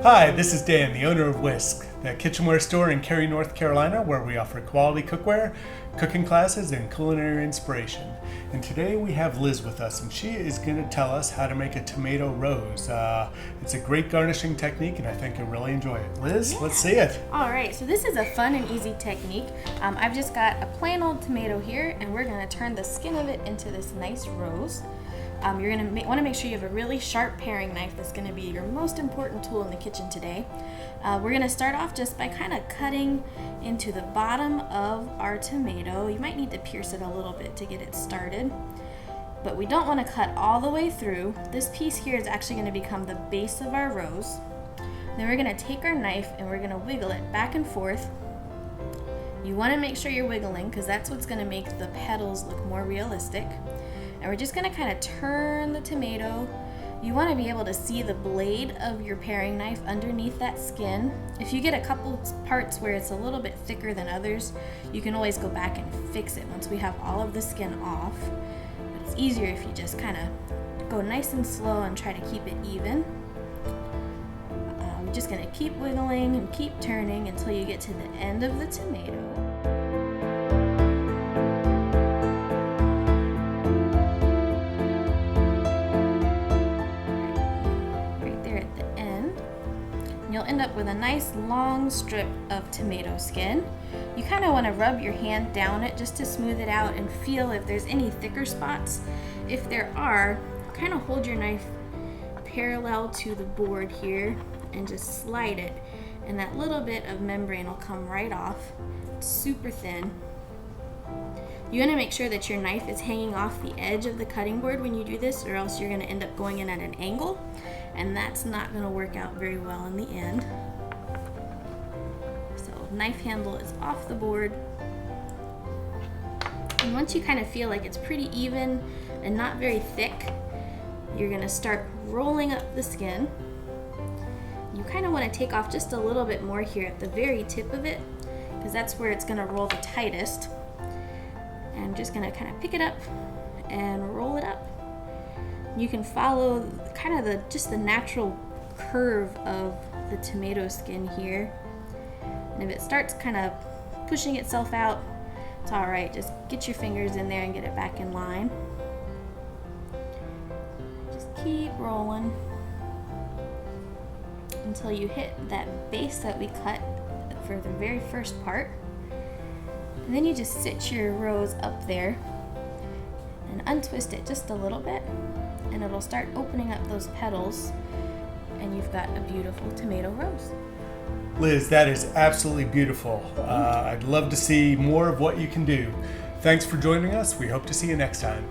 Hi, this is Dan, the owner of Whisk, the kitchenware store in Cary, North Carolina, where we offer quality cookware, cooking classes, and culinary inspiration. And today we have Liz with us, and she is going to tell us how to make a tomato rose. It's a great garnishing technique, and I think you'll really enjoy it. Liz, let's see it. All right, so this is a fun and easy technique. I've just got a plain old tomato here, and we're going to turn the skin of it into this nice rose. You're going to want to make sure you have a really sharp paring knife. That's going to be your most important tool in the kitchen today. We're going to start off just by kind of cutting into the bottom of our tomato. You might need to pierce it a little bit to get it started, but we don't want to cut all the way through. This piece here is actually going to become the base of our rose. Then we're going to take our knife and we're going to wiggle it back and forth. You want to make sure you're wiggling because that's what's going to make the petals look more realistic. And we're just going to kind of turn the tomato. You want to be able to see the blade of your paring knife underneath that skin. If you get a couple parts where it's a little bit thicker than others, you can always go back and fix it once we have all of the skin off. But it's easier if you just kind of go nice and slow and try to keep it even. We're just going to keep wiggling and keep turning until you get to the end of the tomato. You'll end up with a nice long strip of tomato skin. You kind of want to rub your hand down it just to smooth it out and feel if there's any thicker spots. If there are, kind of hold your knife parallel to the board here and just slide it, and that little bit of membrane will come right off. It's super thin. You want to make sure that your knife is hanging off the edge of the cutting board when you do this, or else you're going to end up going in at an angle, and that's not going to work out very well in the end. So knife handle is off the board. And once you kind of feel like it's pretty even and not very thick, you're going to start rolling up the skin. You kind of want to take off just a little bit more here at the very tip of it, because that's where it's going to roll the tightest. I'm just going to kind of pick it up and roll it up. You can follow kind of just the natural curve of the tomato skin here. And if it starts kind of pushing itself out, it's all right. Just get your fingers in there and get it back in line. Just keep rolling until you hit that base that we cut for the very first part. And then you just sit your rose up there and untwist it just a little bit, and it'll start opening up those petals, and you've got a beautiful tomato rose. Liz, that is absolutely beautiful. I'd love to see more of what you can do. Thanks for joining us. We hope to see you next time.